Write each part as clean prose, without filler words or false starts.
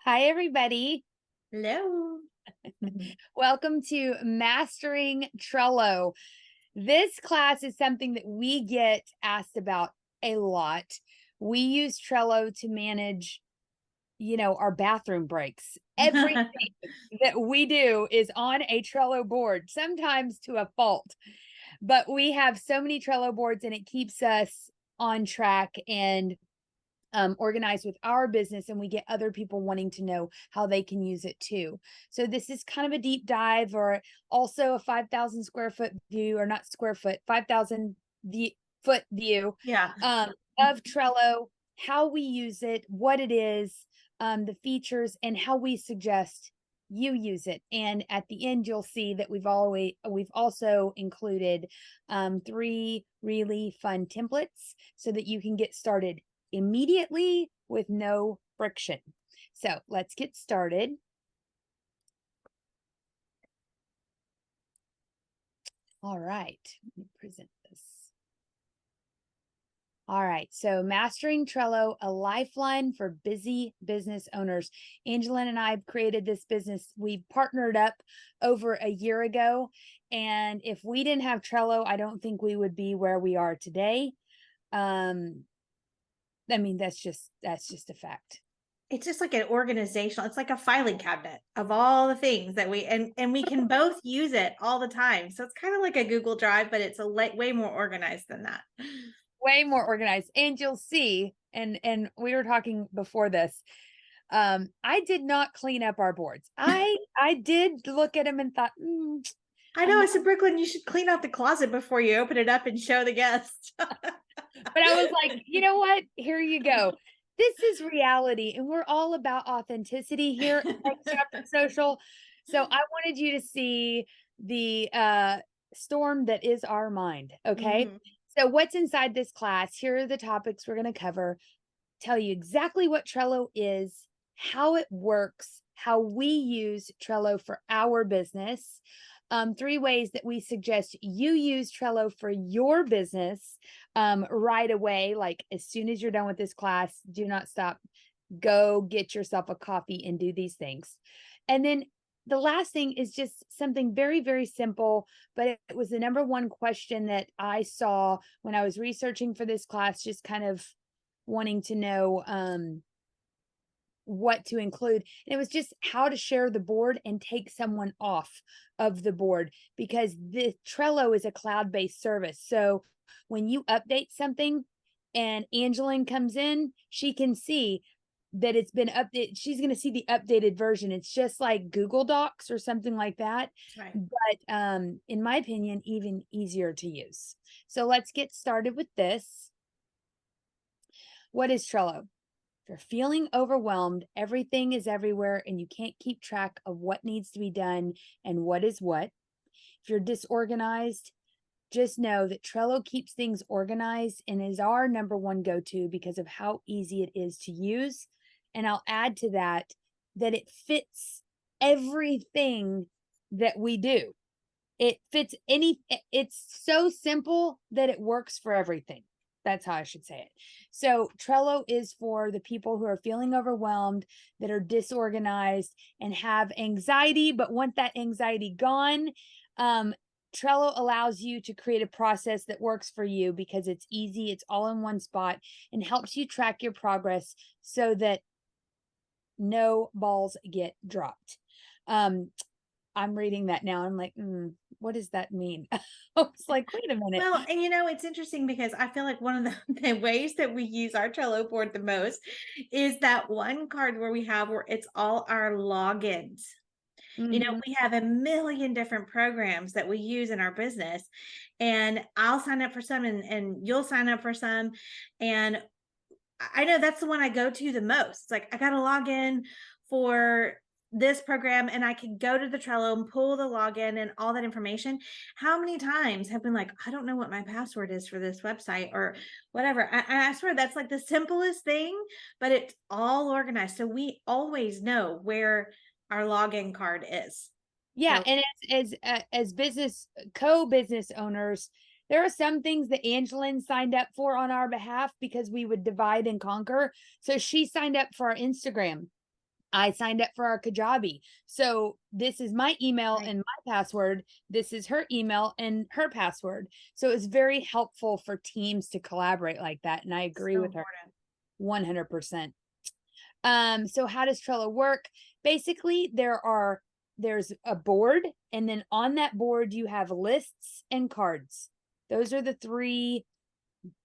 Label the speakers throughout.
Speaker 1: Hi, everybody.
Speaker 2: Hello.
Speaker 1: Welcome to Mastering Trello. This class is something that we get asked about a lot. We use Trello to manage, our bathroom breaks. Everything that we do is on a Trello board, sometimes to a fault, but we have so many Trello boards and it keeps us on track and organized with our business, and we get other people wanting to know how they can use it too. So this is kind of a deep dive, or also a 5,000 square foot view, or not square foot, 5,000 foot view
Speaker 2: Yeah.
Speaker 1: of Trello, how we use it, what it is, the features, and how we suggest you use it. And at the end, you'll see that we've also included 3 really fun templates so that you can get started immediately with no friction. So let's get started. All right, let me present this. All right, so Mastering Trello, a lifeline for busy business owners. Angela and I created this business. We partnered up over a year ago. And if we didn't have Trello, I don't think we would be where we are today. That's just a fact.
Speaker 2: It's just like an organizational, it's like a filing cabinet of all the things that we we can both use it all the time. So it's kind of like a Google Drive, but it's way more organized than that.
Speaker 1: Way more organized. And you'll see, and we were talking before this. I did not clean up our boards. I did look at them and thought,
Speaker 2: I know. I said, Brooklyn, you should clean out the closet before you open it up and show the guests.
Speaker 1: but I was like, you know what? Here you go. This is reality, and we're all about authenticity here at Social. So I wanted you to see the storm that is our mind. Okay.
Speaker 2: Mhm.
Speaker 1: So what's inside this class? Here are the topics we're going to cover. Tell you exactly what Trello is, how it works, how we use Trello for our business, 3 ways that we suggest you use Trello for your business right away. Like as soon as you're done with this class, do not stop. Go get yourself a coffee and do these things. And then the last thing is just something very, very simple, but it was the number one question that I saw when I was researching for this class, just kind of wanting to know what to include. And it was just how to share the board and take someone off of the board, because the Trello is a cloud-based service. So when you update something and Angeline comes in, she can see that it's been updated. She's going to see the updated version. It's just like Google Docs or something like that.
Speaker 2: Right.
Speaker 1: But in my opinion, even easier to use. So let's get started with this. What is Trello? If you're feeling overwhelmed, everything is everywhere, and you can't keep track of what needs to be done and what is what. If you're disorganized, just know that Trello keeps things organized and is our number one go-to because of how easy it is to use. And I'll add to that that it fits everything that we do. It fits it's so simple that it works for everything. That's how I should say it. So Trello is for the people who are feeling overwhelmed, that are disorganized and have anxiety, but want that anxiety gone. Trello allows you to create a process that works for you because it's easy, it's all in one spot, and helps you track your progress so that no balls get dropped. I'm reading that now. I'm like, what does that mean? I was like, wait a minute.
Speaker 2: Well, and it's interesting because I feel like one of the ways that we use our Trello board the most is that one card where we have where it's all our logins.
Speaker 1: Mhm.
Speaker 2: We have a million different programs that we use in our business, and I'll sign up for some and you'll sign up for some. And I know that's the one I go to the most. It's like I got to log in for this program and I can go to the Trello and pull the login and all that information. How many times have been like, I don't know what my password is for this website or whatever. I swear that's like the simplest thing, but it's all organized. So we always know where our login card is.
Speaker 1: Yeah,
Speaker 2: So
Speaker 1: and as business co-business owners, there are some things that Angeline signed up for on our behalf because we would divide and conquer. So she signed up for our Instagram. I signed up for our Kajabi. So this is my email
Speaker 2: Right.
Speaker 1: and my password. This is her email and her password. So it's very helpful for teams to collaborate like that. And I agree
Speaker 2: So
Speaker 1: with her
Speaker 2: important.
Speaker 1: 100%. So how does Trello work? Basically, there's a board, and then on that board you have lists and cards. Those are the three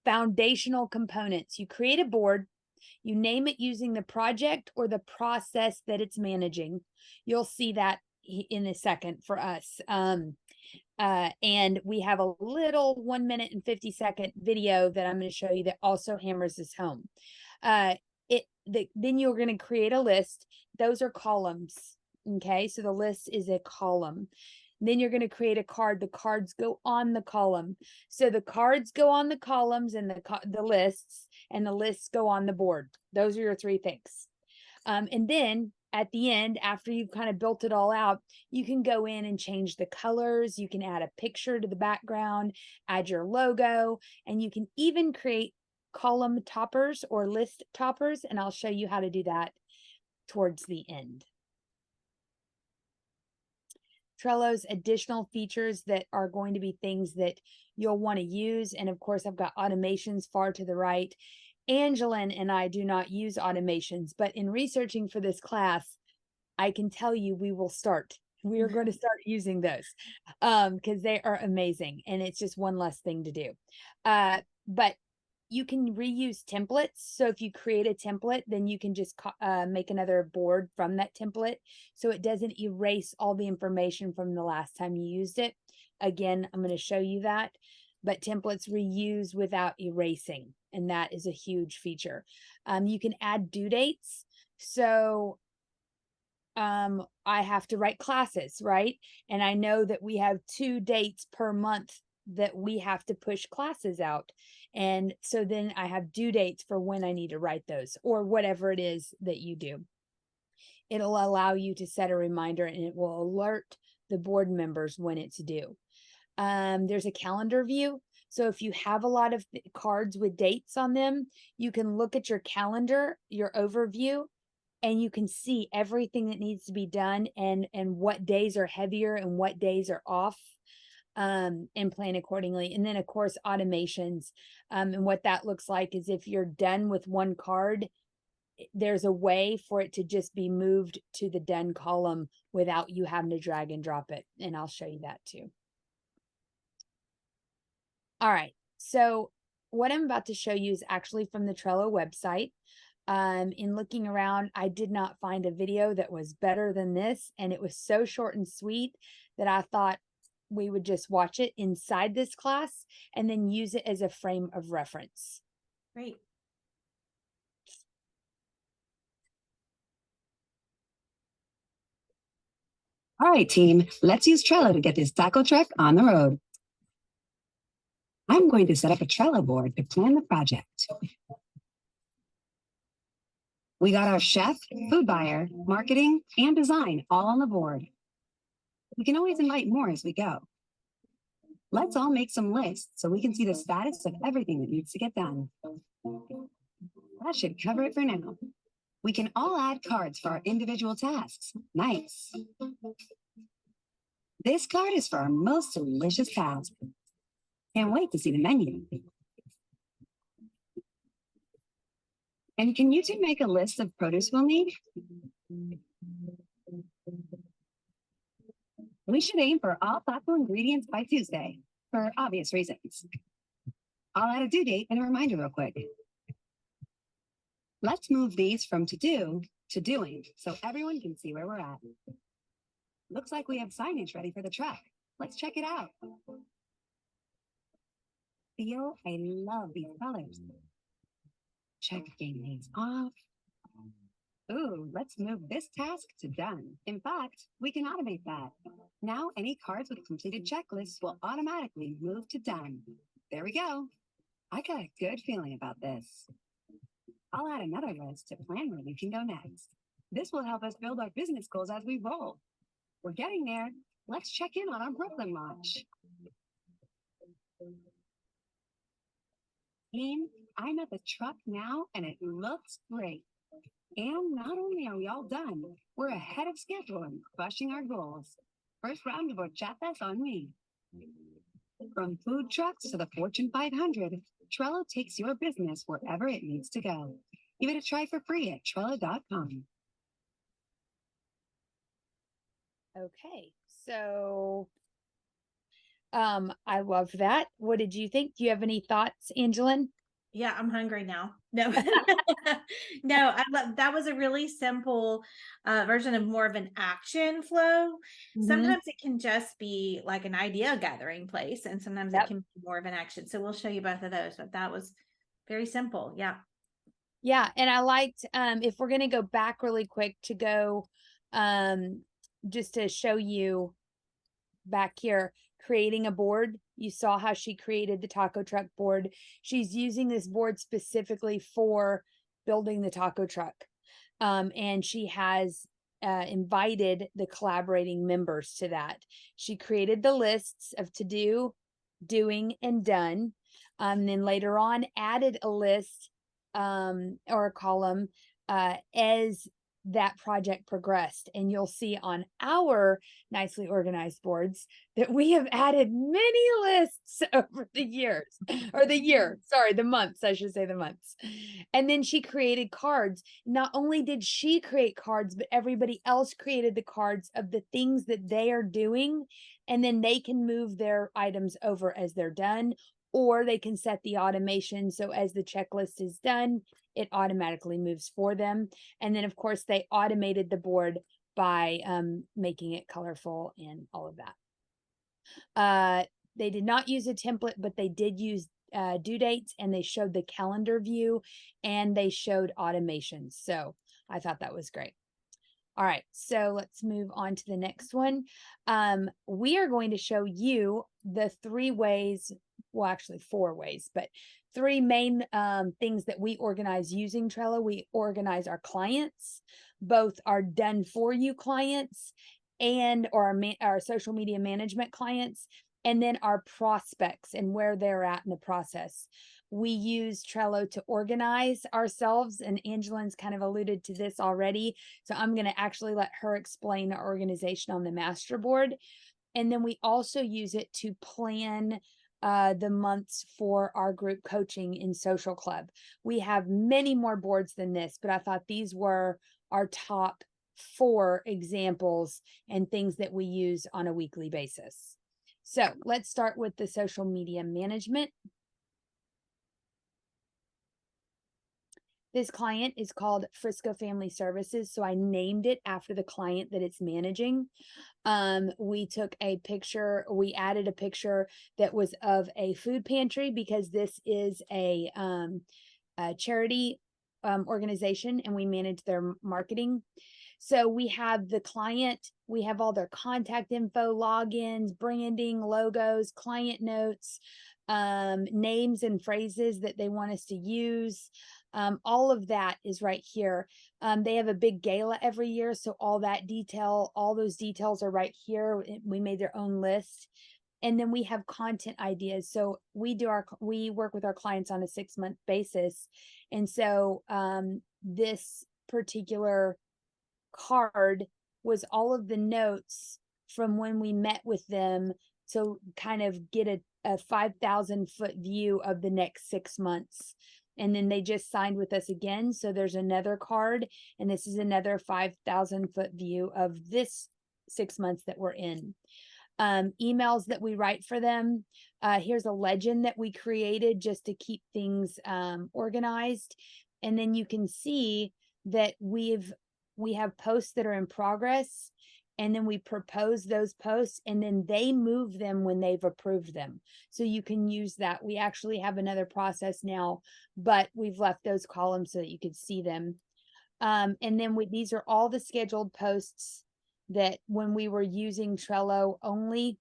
Speaker 1: foundational components. You create a board, you name it using the project or the process that it's managing. You'll see that in a second for us. And we have a little 1 minute and 50-second video that I'm going to show you that also hammers this home. Then you're going to create a list. Those are columns. Okay, so the list is a column. Then you're going to create a card. The cards go on the column. So the cards go on the columns and the lists, and the lists go on the board. Those are your three things. And then at the end, after you've kind of built it all out, you can go in and change the colors. You can add a picture to the background, add your logo, and you can even create column toppers or list toppers. And I'll show you how to do that towards the end. Trello's additional features that are going to be things that you'll want to use. And of course, I've got automations far to the right. Angelin and I do not use automations, but in researching for this class, I can tell you we will start. We are going to start using those because they are amazing, and it's just one less thing to do. But you can reuse templates. So if you create a template, then you can just make another board from that template. So it doesn't erase all the information from the last time you used it. Again, I'm going to show you that. But templates reuse without erasing. And that is a huge feature. You can add due dates. So I have to write classes, right? And I know that we have 2 dates per month that we have to push classes out. And so then I have due dates for when I need to write those or whatever it is that you do. It'll allow you to set a reminder and it will alert the board members when it's due. There's a calendar view. So if you have a lot of cards with dates on them, you can look at your calendar, your overview, and you can see everything that needs to be done and what days are heavier and what days are off, and plan accordingly. And then of course automations, and what that looks like is if you're done with one card, there's a way for it to just be moved to the done column without you having to drag and drop it, and I'll show you that too. All right, so what I'm about to show you is actually from the Trello website. In looking around, I did not find a video that was better than this, and it was so short and sweet that I thought we would just watch it inside this class and then use it as a frame of reference.
Speaker 2: Great.
Speaker 3: All right, team, let's use Trello to get this taco truck on the road. I'm going to set up a Trello board to plan the project. We got our chef, food buyer, marketing, and design all on the board. We can always invite more as we go. Let's all make some lists so we can see the status of everything that needs to get done. That should cover it for now. We can all add cards for our individual tasks. Nice. This card is for our most delicious task. Can't wait to see the menu. And can you two make a list of produce we'll need? We should aim for all thoughtful ingredients by Tuesday, for obvious reasons. I'll add a due date and a reminder real quick. Let's move these from to do to doing so everyone can see where we're at. Looks like we have signage ready for the truck. Let's check it out. Feel, I love these colors. Check game these off. Ooh, let's move this task to done. In fact, we can automate that. Now any cards with completed checklists will automatically move to done. There we go. I got a good feeling about this. I'll add another list to plan where we can go next. This will help us build our business goals as we roll. We're getting there. Let's check in on our Brooklyn launch. Team, I'm at the truck now and it looks great. And not only are we all done, we're ahead of schedule and crushing our goals. First round of horchatas on me. From food trucks to the Fortune 500, Trello takes your business wherever it needs to go. Give it a try for free at Trello.com.
Speaker 1: Okay, so I love that. What did you think? Do you have any thoughts, Angelin?
Speaker 2: Yeah, I'm hungry now. No, no, I love that was a really simple version of more of an action flow.
Speaker 1: Mhm.
Speaker 2: Sometimes it can just be like an idea gathering place, and sometimes it
Speaker 1: Yep.
Speaker 2: can be more of an action. So we'll show you both of those, but that was very simple. Yeah.
Speaker 1: Yeah, and I liked if we're going to go back really quick to go just to show you back here creating a board. You saw how she created the taco truck board. She's using this board specifically for building the taco truck. And she has invited the collaborating members to that. She created the lists of to do, doing, and done. Then later on, added a list or a column as that project progressed. And you'll see on our nicely organized boards that we have added many lists over the years or the year, sorry, the months, I should say the months. And then she created cards. Not only did she create cards, but everybody else created the cards of the things that they are doing. And then they can move their items over as they're done, or they can set the automation. So as the checklist is done, it automatically moves for them. And then, of course, they automated the board by making it colorful and all of that. They did not use a template, but they did use due dates, and they showed the calendar view, and they showed automations. So I thought that was great. All right, so let's move on to the next one. We are going to show you the 3 ways, well, actually 4 ways, but 3 main things that we organize using Trello. We organize our clients, both our done for you clients and or our social media management clients, and then our prospects and where they're at in the process. We use Trello to organize ourselves, and Angelin's kind of alluded to this already. So I'm going to actually let her explain our organization on the master board. And then we also use it to plan the months for our group coaching in Social Club. We have many more boards than this, but I thought these were our top 4 examples and things that we use on a weekly basis. So let's start with the social media management. This client is called Frisco Family Services, so I named it after the client that it's managing. We took a picture, we added a picture that was of a food pantry because this is a charity organization, and we manage their marketing. So we have the client, we have all their contact info, logins, branding, logos, client notes, names and phrases that they want us to use. All of that is right here. They have a big gala every year, so all that detail, all those details are right here. We made their own list. And then we have content ideas. So we work with our clients on a 6-month basis. And so this particular card was all of the notes from when we met with them to kind of get a 5,000-foot view of the next 6 months. And then they just signed with us again. So there's another card, and this is another 5,000-foot view of this 6 months that we're in. Emails that we write for them. Here's a legend that we created just to keep things organized. And then you can see that we have posts that are in progress, and then we propose those posts, and then they move them when they've approved them. So you can use that. We actually have another process now, but we've left those columns so that you could see them. And then these are all the scheduled posts that when we were using Trello only,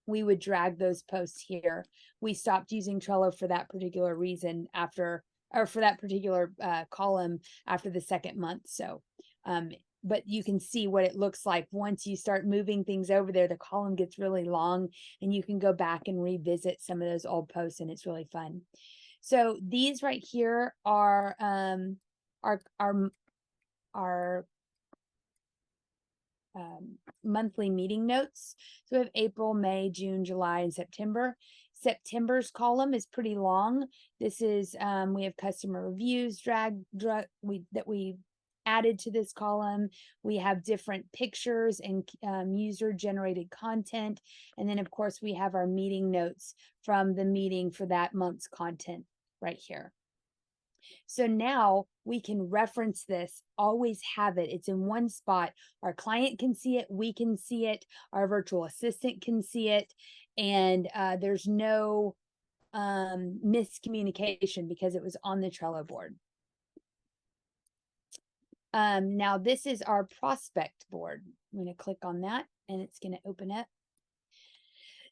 Speaker 1: we would drag those posts here. We stopped using Trello for that particular reason for that particular column after the 2nd month. So, but you can see what it looks like once you start moving things over there. The column gets really long, and you can go back and revisit some of those old posts, and it's really fun. So these right here are our monthly meeting notes. So we have April, May, June, July, and September. September's column is pretty long. This is we have customer reviews that we added to this column. We have different pictures and user generated content. And then of course we have our meeting notes from the meeting for that month's content right here. So now we can reference this, always have it. It's in one spot. Our client can see it, we can see it, our virtual assistant can see it, and there's no miscommunication because it was on the Trello board. Now this is our prospect board. I'm going to click on that and it's going to open it.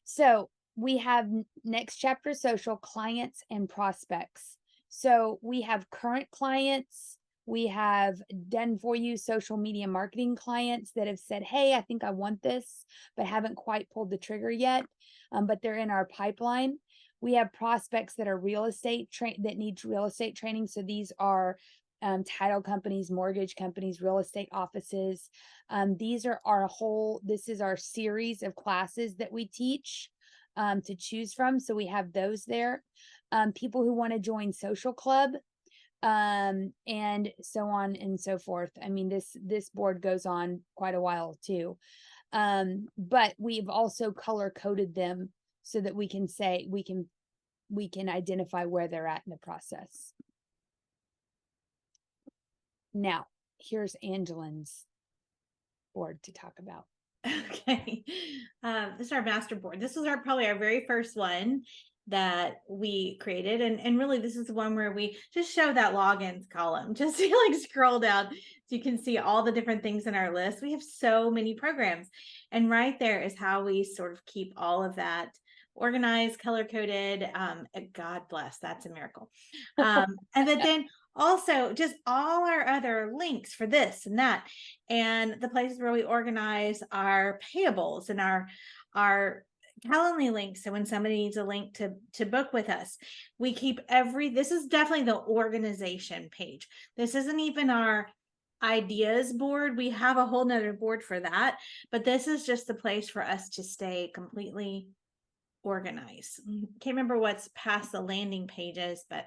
Speaker 1: So we have next chapter social, clients and prospects. So we have current clients, we have done for you social media marketing clients that have said, hey, I think I want this, but haven't quite pulled the trigger yet, but they're in our pipeline. We have prospects that are real estate that need real estate training. So these are title companies, mortgage companies, real estate offices. These are this is our series of classes that we teach to choose from. So we have those there. People who want to join social club, and so on and so forth. I mean, this board goes on quite a while too. But we've also color coded them so that we can say, we can identify where they're at in the process. Now, here's Angelin's board to talk about.
Speaker 2: Okay. This is our master board. This was probably our very first one that we created. And really this is the one where we just show that logins column, just to like scroll down so you can see all the different things in our list. We have so many programs, and right there is how we sort of keep all of that organized, color coded. God bless, that's a miracle. And then also just all our other links for this and that, and the places where we organize our payables and our Calendly links. So when somebody needs a link to book with us, we keep this is definitely the organization page. This isn't even our ideas board. We have a whole nother board for that, but this is just the place for us to stay completely organized. Can't remember what's past the landing pages, but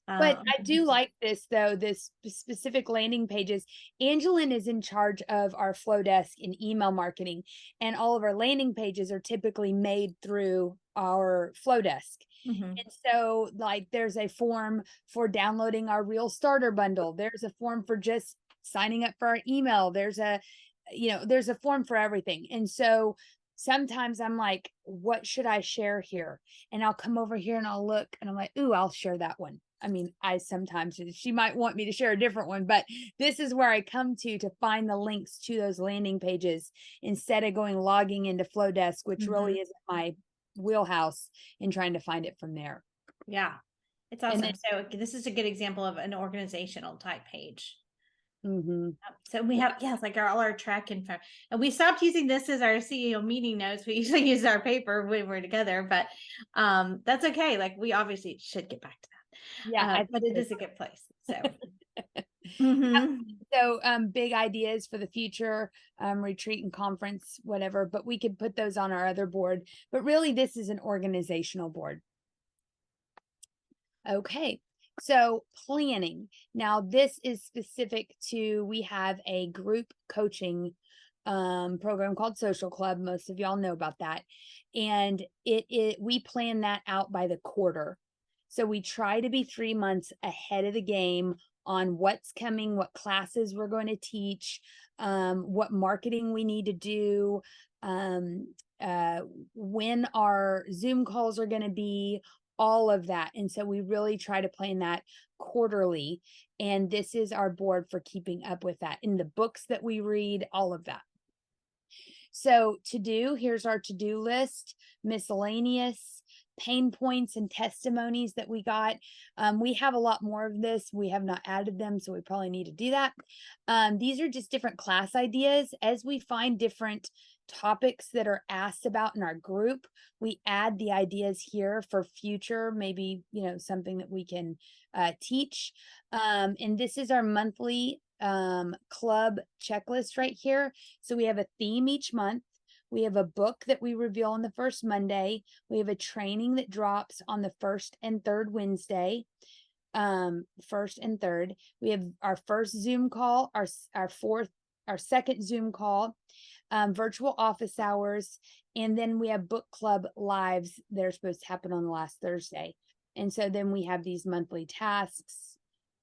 Speaker 1: I do like this though, this specific landing pages. Angelin is in charge of our flow desk and email marketing, and all of our landing pages are typically made through our flow desk. And so like there's a form for downloading our real starter bundle. There's a form for just signing up for our email. There's a form for everything. And so sometimes I'm like, what should I share here? And I'll come over here and I'll look and I'm like, ooh, I'll share that one. I mean, she might want me to share a different one, but this is where I come to find the links to those landing pages instead of logging into Flowdesk, which really isn't my wheelhouse, and trying to find it from there.
Speaker 2: Yeah, it's awesome. So this is a good example of an organizational type page. So we have, it's like all our track info, and we stopped using this as our CEO meeting notes. We usually use our paper when we're together, but that's okay. Like we obviously should get back to that. Yeah, but it is a good place. So
Speaker 1: so big ideas for the future, retreat and conference, whatever, but we could put those on our other board. But really this is an organizational board. Okay. So planning. Now this is specific to, we have a group coaching program called Social Club. Most of y'all know about that. And we plan that out by the quarter. So we try to be 3 months ahead of the game on what's coming, what classes we're going to teach, what marketing we need to do, when our Zoom calls are going to be, all of that. And so we really try to plan that quarterly. And this is our board for keeping up with that in the books that we read, all of that. So here's our to-do list, miscellaneous, pain points and testimonies that we got. We have a lot more of this. We have not added them, so we probably need to do that. These are just different class ideas. As we find different topics that are asked about in our group, we add the ideas here for future, maybe, something that we can teach. And this is our monthly club checklist right here. So we have a theme each month. We have a book that we reveal on the first Monday. We have a training that drops on the first and third Wednesday. First and third. We have our first Zoom call, our second Zoom call, virtual office hours, and then we have book club lives that are supposed to happen on the last Thursday. And so then we have these monthly tasks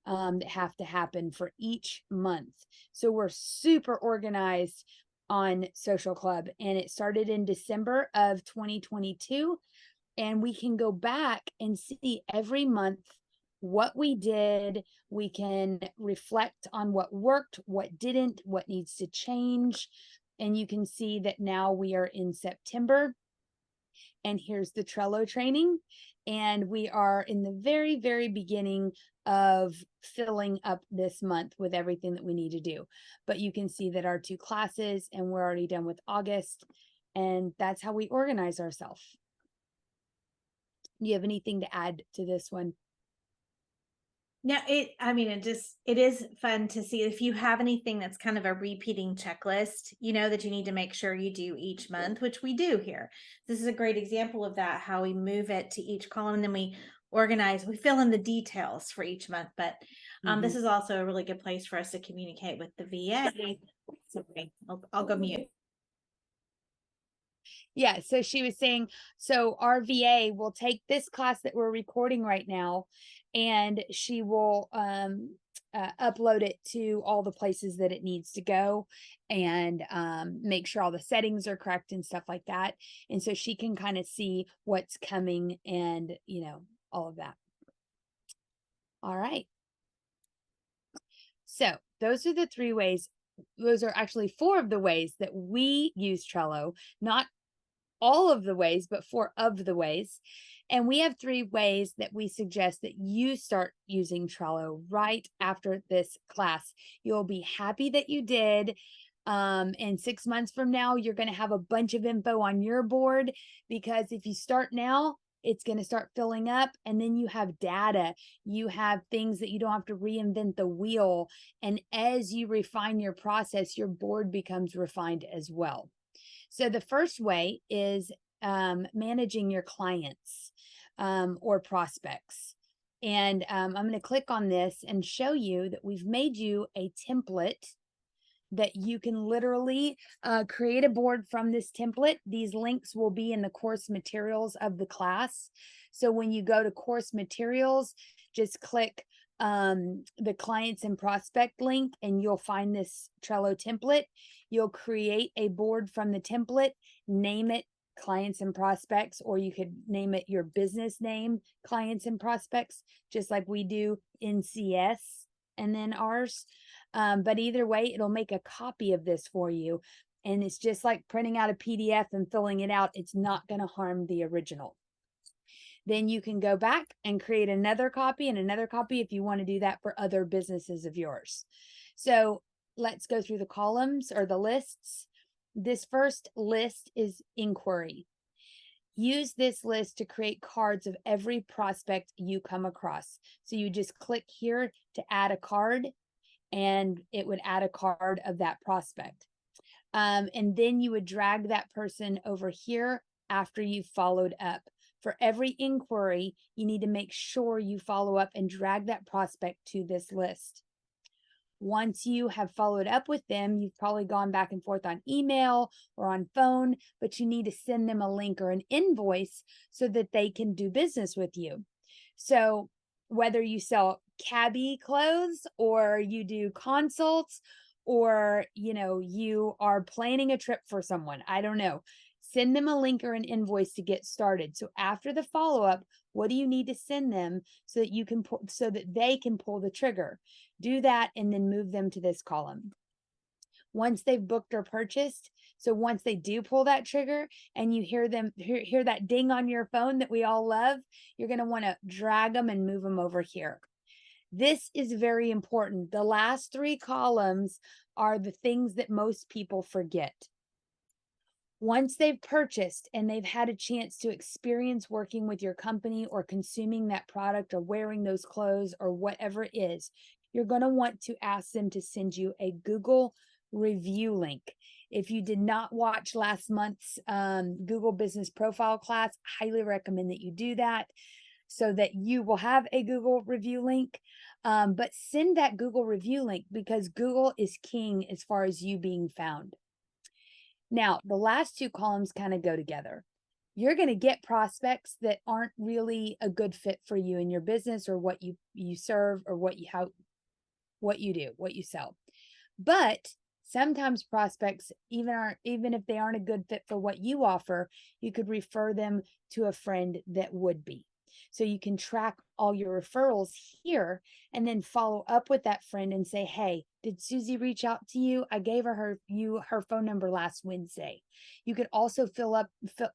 Speaker 1: that have to happen for each month. So we're super organized on Social Club, and it started in December of 2022. And we can go back and see every month what we did. We can reflect on what worked, what didn't, what needs to change. And you can see that now we are in September. And here's the Trello training. And we are in the very, very beginning of filling up this month with everything that we need to do. But you can see that our 2 classes, and we're already done with August. And that's how we organize ourselves. Do you have anything to add to this one?
Speaker 2: No, it is fun to see if you have anything that's kind of a repeating checklist, that you need to make sure you do each month, which we do here. This is a great example of that, how we move it to each column, and then we fill in the details for each month. But this is also a really good place for us to communicate with the VA. Sorry, I'll go mute.
Speaker 1: Yeah, so she was saying, so our VA will take this class that we're recording right now, and she will upload it to all the places that it needs to go, and make sure all the settings are correct and stuff like that. And so she can kind of see what's coming and, all of that. All right. So those are the 3 ways. Those are actually 4 of the ways that we use Trello, not all of the ways, but 4 of the ways. And we have 3 ways that we suggest that you start using Trello right after this class. You'll be happy that you did. And 6 months from now, you're going to have a bunch of info on your board, because if you start now, it's going to start filling up, and then you have data. You have things that you don't have to reinvent the wheel. And as you refine your process, your board becomes refined as well. So the first way is managing your clients or prospects. And I'm going to click on this and show you that we've made you a template that you can literally create a board from this template. These links will be in the course materials of the class. So when you go to course materials, just click the clients and prospect link, and you'll find this Trello template. You'll create a board from the template, name it clients and prospects, or you could name it your business name, clients and prospects, just like we do in CS and then ours. But either way, it'll make a copy of this for you. And it's just like printing out a PDF and filling it out. It's not going to harm the original. Then you can go back and create another copy and another copy if you want to do that for other businesses of yours. So let's go through the columns or the lists. This first list is inquiry. Use this list to create cards of every prospect you come across. So you just click here to add a card, and it would add a card of that prospect. And then you would drag that person over here after you've followed up. For every inquiry, you need to make sure you follow up and drag that prospect to this list. Once you have followed up with them, you've probably gone back and forth on email or on phone, but you need to send them a link or an invoice so that they can do business with you. So whether you sell cabbie clothes or you do consults, or you are planning a trip for someone, I don't know, send them a link or an invoice to get started. So after the follow-up, what do you need to send them so that you can so that they can pull the trigger? Do that and then move them to this column. Once they've booked or purchased, so once they do pull that trigger and you hear that ding on your phone that we all love, you're going to want to drag them and move them over here. This is very important. The last 3 columns are the things that most people forget. Once they've purchased and they've had a chance to experience working with your company or consuming that product or wearing those clothes or whatever it is, you're going to want to ask them to send you a Google review link. If you did not watch last month's Google Business Profile class, highly recommend that you do that so that you will have a Google review link. But send that Google review link because Google is king as far as you being found. Now, the last two columns kind of go together. You're going to get prospects that aren't really a good fit for you in your business or what you serve or what you do, what you sell. But sometimes prospects even if they aren't a good fit for what you offer, you could refer them to a friend that would be. So you can track all your referrals here and then follow up with that friend and say, hey, did Susie reach out to you? I gave her phone number last Wednesday. You could also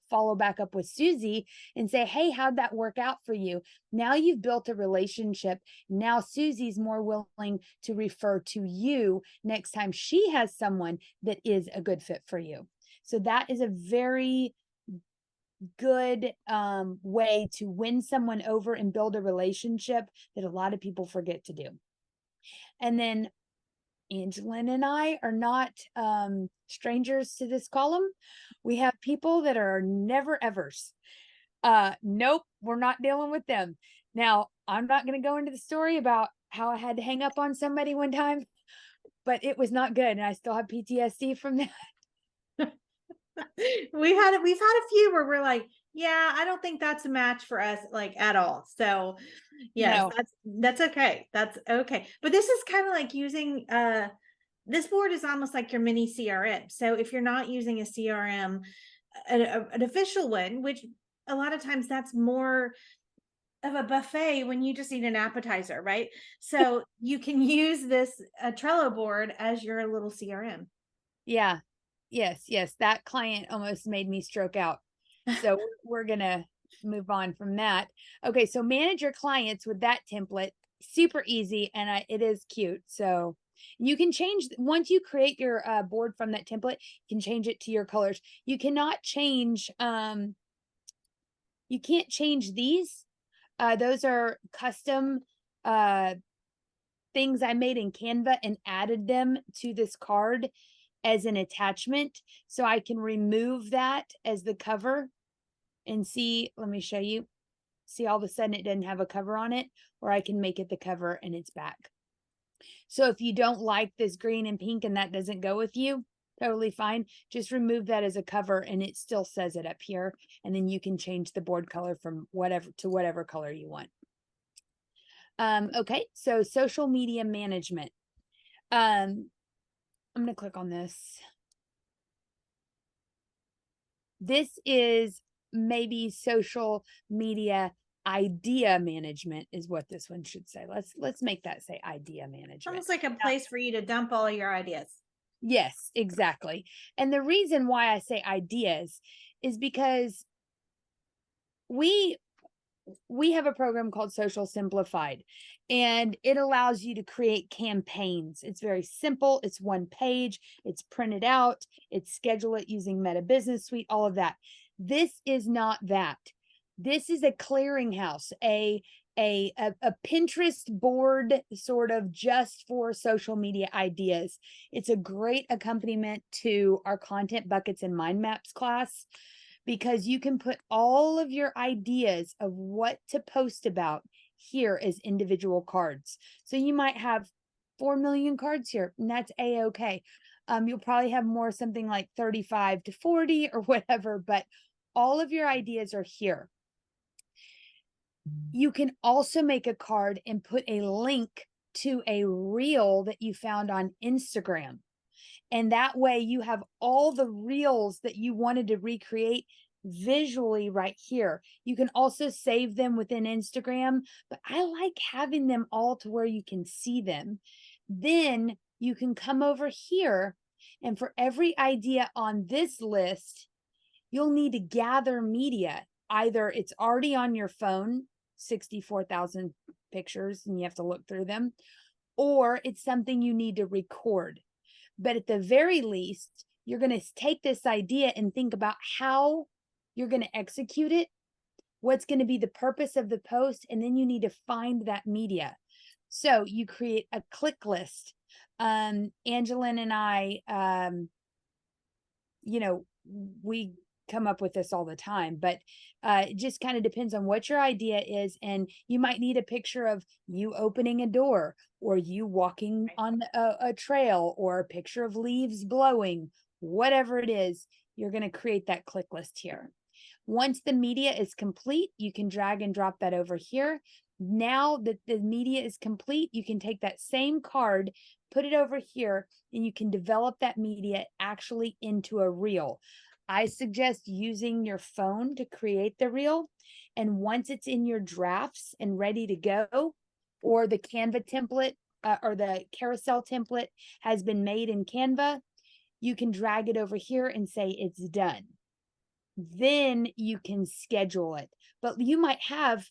Speaker 1: follow back up with Susie and say, hey, how'd that work out for you? Now you've built a relationship. Now Susie's more willing to refer to you next time she has someone that is a good fit for you. So that is a very good way to win someone over and build a relationship that a lot of people forget to do. And then Angelin and I are not strangers to this column. We have people that are never evers. Nope, we're not dealing with them. Now, I'm not going to go into the story about how I had to hang up on somebody one time, but it was not good. And I still have PTSD from that.
Speaker 2: We've had a few where we're like, yeah, I don't think that's a match for us, like at all. So yes,
Speaker 1: No.
Speaker 2: that's okay. That's okay. But this is kind of like using this board is almost like your mini CRM. So if you're not using a CRM, an official one, which a lot of times that's more of a buffet when you just need an appetizer, right? So you can use this Trello board as your little CRM.
Speaker 1: Yeah. Yes. That client almost made me stroke out. So we're going to move on from that. Okay. So manage your clients with that template. Super easy. And it is cute. So you can change once you create your board from that template, you can change it to your colors. You cannot change, you can't change these. Those are custom things I made in Canva and added them to this card as an attachment. So I can remove that as the cover and see, let me show you. See, all of a sudden it doesn't have a cover on it, or I can make it the cover and it's back. So if you don't like this green and pink and that doesn't go with you, totally fine. Just remove that as a cover and it still says it up here. And then you can change the board color from whatever to whatever color you want. Okay, so social media management. I'm going to click on this. This is maybe social media idea management is what this one should say. Let's make that say idea management.
Speaker 2: Almost like a place for you to dump all your ideas.
Speaker 1: Yes, exactly. And the reason why I say ideas is because we have a program called Social Simplified, and it allows you to create campaigns. It's very simple. It's one page. It's printed out. It's schedule it using Meta Business Suite, all of that. This is not that. This is a clearinghouse, a Pinterest board sort of just for social media ideas. It's a great accompaniment to our content buckets and mind maps class, because you can put all of your ideas of what to post about here as individual cards. So you might have 4 million cards here, and that's a-okay. You'll probably have more, something like 35 to 40 or whatever, but all of your ideas are here. You can also make a card and put a link to a reel that you found on Instagram. And that way you have all the reels that you wanted to recreate visually right here. You can also save them within Instagram, but I like having them all to where you can see them. Then you can come over here, and for every idea on this list, you'll need to gather media. Either it's already on your phone, 64,000 pictures, and you have to look through them, or it's something you need to record. But at the very least, you're going to take this idea and think about how you're going to execute it, what's going to be the purpose of the post, and then you need to find that media. So you create a click list. Angelin and I, you know, we come up with this all the time, but it just kind of depends on what your idea is. And you might need a picture of you opening a door, or you walking
Speaker 2: Right.
Speaker 1: on a trail, or a picture of leaves blowing, whatever it is. You're going to create that click list here. Once the media is complete, you can drag and drop that over here. Now that the media is complete, you can take that same card, put it over here, and you can develop that media actually into a reel. I suggest using your phone to create the reel. And once it's in your drafts and ready to go, or the Canva template or the carousel template has been made in Canva, you can drag it over here and say it's done. Then you can schedule it. But you might have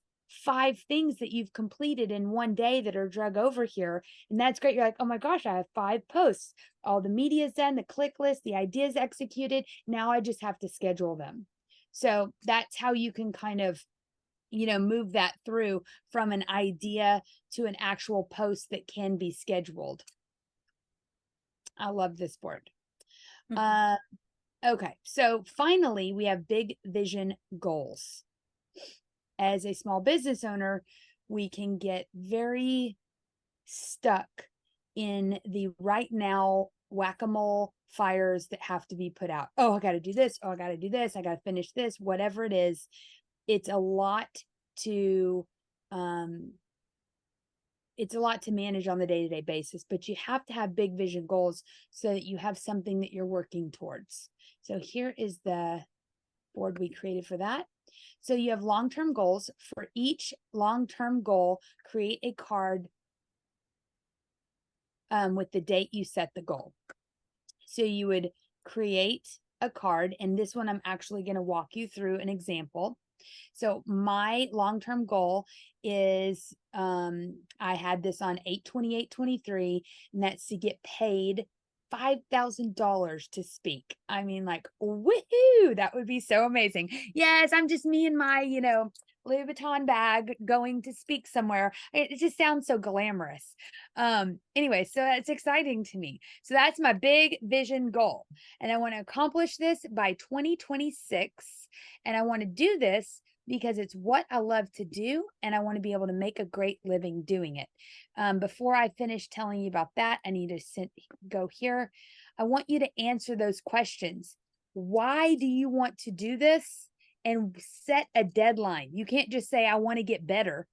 Speaker 1: 5 things that you've completed in one day that are drug over here. And that's great. You're like, oh my gosh, I have 5 posts. All the media is done, the click list, the ideas executed. Now I just have to schedule them. So that's how you can kind of, move that through from an idea to an actual post that can be scheduled. I love this board. Okay, so finally, we have big vision goals. As a small business owner, we can get very stuck in the right now whack-a-mole fires that have to be put out. Oh, I got to do this. Oh, I got to do this. I got to finish this, whatever it is. It's a lot to manage on the day-to-day basis, but you have to have big vision goals so that you have something that you're working towards. So here is the board we created for that. So you have long-term goals. For each long-term goal, create a card with the date you set the goal. So you would create a card, and this one I'm actually going to walk you through an example. So my long-term goal is I had this on 8/28/23, and that's to get paid $5,000 to speak. I mean, like, woohoo, that would be so amazing. Yes, I'm just me and my, Louis Vuitton bag going to speak somewhere. It just sounds so glamorous. Anyway, so that's exciting to me. So that's my big vision goal. And I want to accomplish this by 2026. And I want to do this because it's what I love to do, and I want to be able to make a great living doing it. Before I finish telling you about that, I need to go here. I want you to answer those questions. Why do you want to do this? And set a deadline. You can't just say, I want to get better.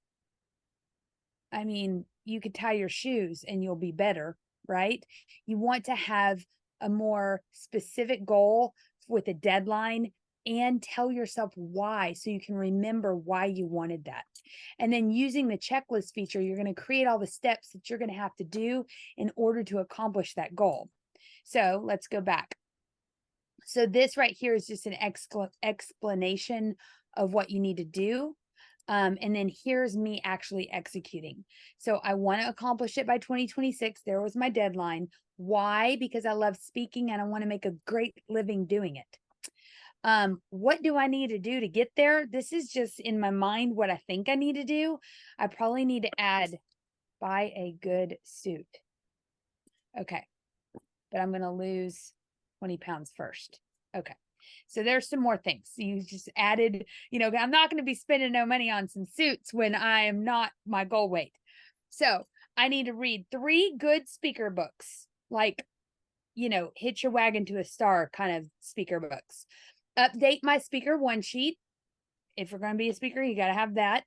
Speaker 1: I mean, you could tie your shoes and you'll be better, right? You want to have a more specific goal with a deadline, and tell yourself why, so you can remember why you wanted that. And then using the checklist feature, you're going to create all the steps that you're going to have to do in order to accomplish that goal. So let's go back. So this right here is just an explanation of what you need to do. And then here's me actually executing. So I want to accomplish it by 2026. There was my deadline. Why? Because I love speaking and I want to make a great living doing it. What do I need to do to get there? This is just in my mind what I think I need to do. I probably need to add buy a good suit. Okay. But I'm going to lose 20 pounds first. Okay. So there's some more things. You just added, I'm not going to be spending no money on some suits when I am not my goal weight. So I need to read 3 good speaker books, like, Hitch Your Wagon to a Star kind of speaker books. Update my speaker one sheet. If you're going to be a speaker, you got to have that.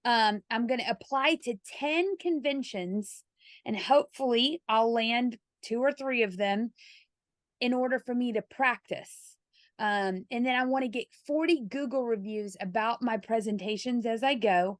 Speaker 1: I'm going to apply to 10 conventions, and hopefully I'll land 2 or 3 of them in order for me to practice. And then I want to get 40 Google reviews about my presentations as I go.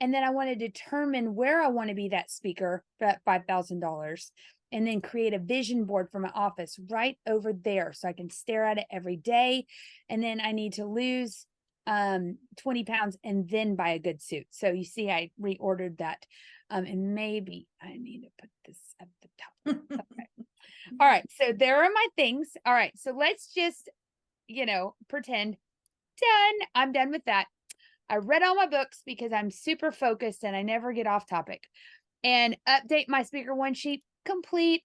Speaker 1: And then I want to determine where I want to be that speaker for that $5,000, and then create a vision board for my office right over there so I can stare at it every day. And then I need to lose 20 pounds and then buy a good suit. So you see, I reordered that. And maybe I need to put this at the top. Okay. All right. So there are my things. All right. So let's just, pretend done. I'm done with that. I read all my books because I'm super focused and I never get off topic. and update my speaker one sheet, complete,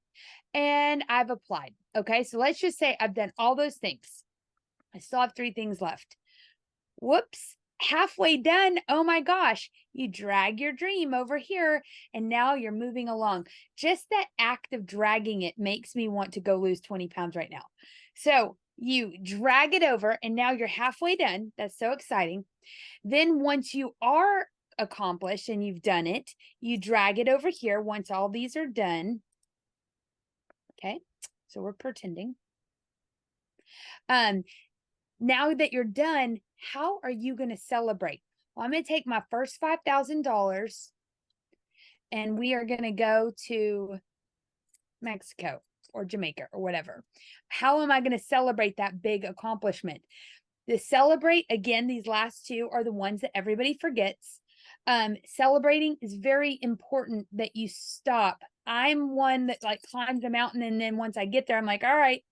Speaker 1: and I've applied. Okay, so let's just say I've done all those things. I still have 3 things left. Whoops, halfway done. Oh my gosh, you drag your dream over here and now you're moving along. Just that act of dragging it makes me want to go lose 20 pounds right now. So you drag it over and now you're halfway done. That's so exciting. Then once you are accomplished and you've done it, you drag it over here once all these are done. Okay, so we're pretending. Now that you're done, how are you going to celebrate? Well, I'm going to take my first $5,000 and we are going to go to Mexico or Jamaica or whatever. How am I going to celebrate that big accomplishment? To celebrate, again, these last 2 are the ones that everybody forgets. Celebrating is very important that you stop. I'm one that like climbs a mountain and then once I get there, I'm like, all right,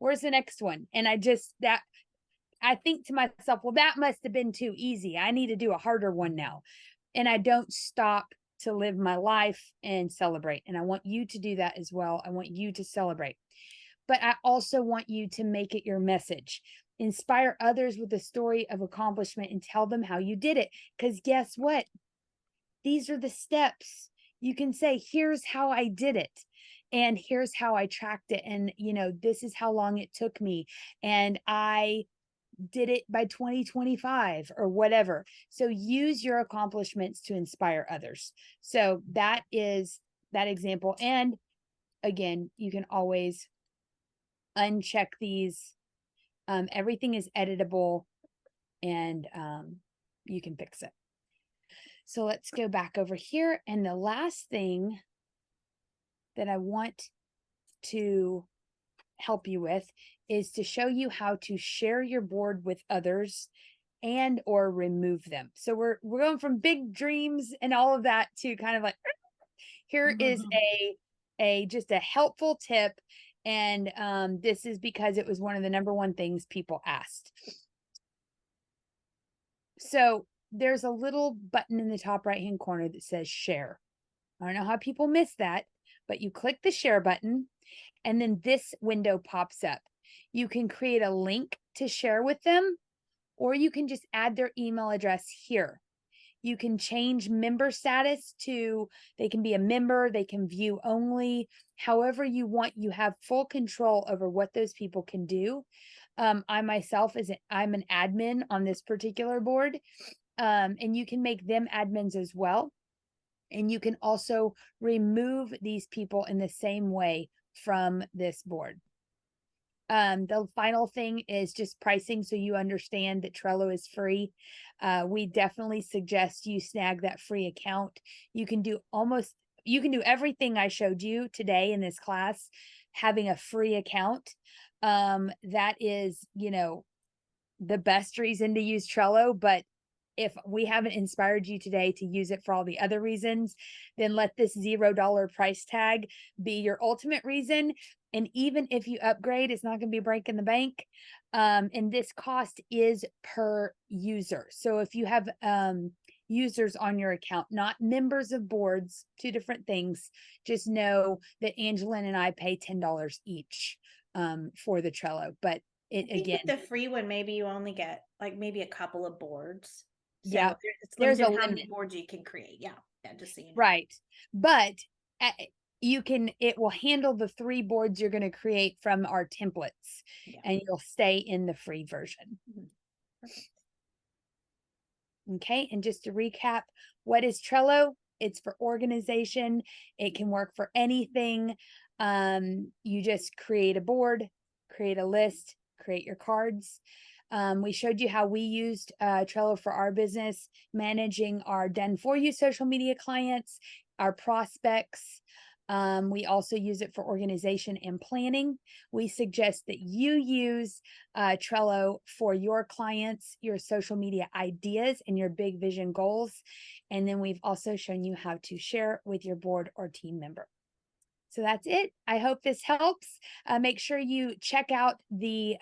Speaker 1: where's the next one? And I think to myself, well, that must have been too easy. I need to do a harder one now. And I don't stop to live my life and celebrate. And I want you to do that as well. I want you to celebrate. But I also want you to make it your message. Inspire others with a story of accomplishment and tell them how you did it. Because guess what? These are the steps. You can say, here's how I did it. And here's how I tracked it. And, this is how long it took me. And I did it by 2025 or whatever. So use your accomplishments to inspire others. So that is that example. And again, you can always uncheck these. Everything is editable and you can fix it. So let's go back over here. And the last thing that I want to help you with is to show you how to share your board with others and or remove them. So we're going from big dreams and all of that to kind of like here is a just a helpful tip. And this is because it was one of the number one things people asked. So there's a little button in the top right hand corner that says share. I don't know how people miss that, but you click the share button and then this window pops up. You can create a link to share with them, or you can just add their email address here. You can change member status to, they can be a member, they can view only, however you want. You have full control over what those people can do. I myself, I'm an admin on this particular board, and you can make them admins as well. And you can also remove these people in the same way from this board. The final thing is just pricing, so you understand that Trello is free. We definitely suggest you snag that free account. You can do everything I showed you today in this class having a free account. That is, the best reason to use Trello, but if we haven't inspired you today to use it for all the other reasons, then let this $0 price tag be your ultimate reason. And even if you upgrade, it's not going to be breaking the bank. And this cost is per user. So if you have users on your account, not members of boards, 2 different things, just know that Angela and I pay $10 each for the Trello. But
Speaker 2: I think with the free one, maybe you only get like maybe a couple of boards. So
Speaker 1: yeah,
Speaker 2: it's
Speaker 1: there's a
Speaker 2: limited how many
Speaker 1: limit.
Speaker 2: boards you can create. Yeah, just so you know.
Speaker 1: Right. But it will handle the 3 boards you're going to create from our templates, and you'll stay in the free version.
Speaker 2: Perfect.
Speaker 1: Okay. And just to recap, what is Trello? It's for organization. It can work for anything. You just create a board, create a list, create your cards. We showed you how we used Trello for our business, managing our done for you social media clients, our prospects. We also use it for organization and planning. We suggest that you use Trello for your clients, your social media ideas, and your big vision goals. And then we've also shown you how to share with your board or team member. So that's it. I hope this helps. Make sure you check out the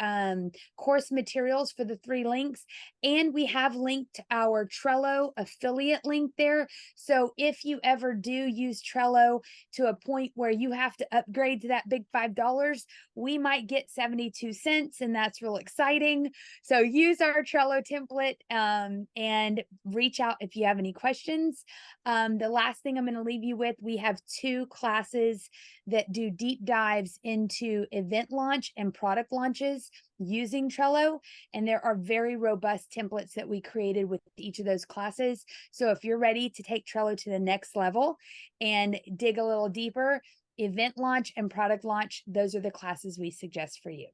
Speaker 1: course materials for the 3 links. And we have linked our Trello affiliate link there. So if you ever do use Trello to a point where you have to upgrade to that big $5, we might get 72 cents, and that's real exciting. So use our Trello template and reach out if you have any questions. The last thing I'm going to leave you with, we have 2 classes that do deep dives into event launch and product launches using Trello. And there are very robust templates that we created with each of those classes. So if you're ready to take Trello to the next level and dig a little deeper, event launch and product launch, those are the classes we suggest for you.